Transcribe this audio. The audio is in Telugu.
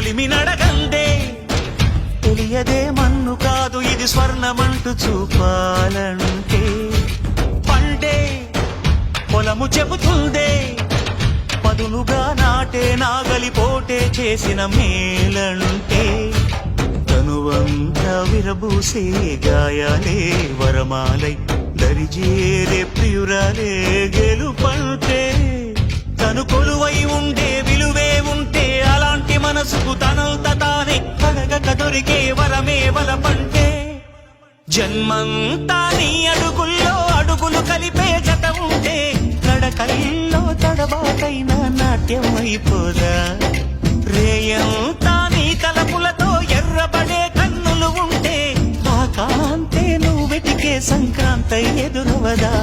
కొలిమి నడగందే తెలియదే మన్ను కాదు ఇది స్వర్ణమంటూ చూపాలంటే పండే పొలము చెబుతుందే పదునుగా నాటే నాగలి పోటే చేసిన మేలంటే తనువంతా విరబూసే గాయాలే వరమాలై దరిజేరే ప్రియురాలే గెలుపంటే తను కొలువై ఉండే విలువే ఉంటే అలాంటి మనసుకు తనంత తానే అడగక దొరికే వరమే వలపంటే జన్మంతా నీ అడుగుల్లో అడుగులు కలిపే జత ఉంటే నడకల్లో తడబాటైన నాట్యం అయిపోదా రేయంతా నీ తలపులతో ఎర్రబడే కన్నులు ఉంటే ఆ కాంతే నువ్వు వెతికే సంక్రాంతి ఎదురవదా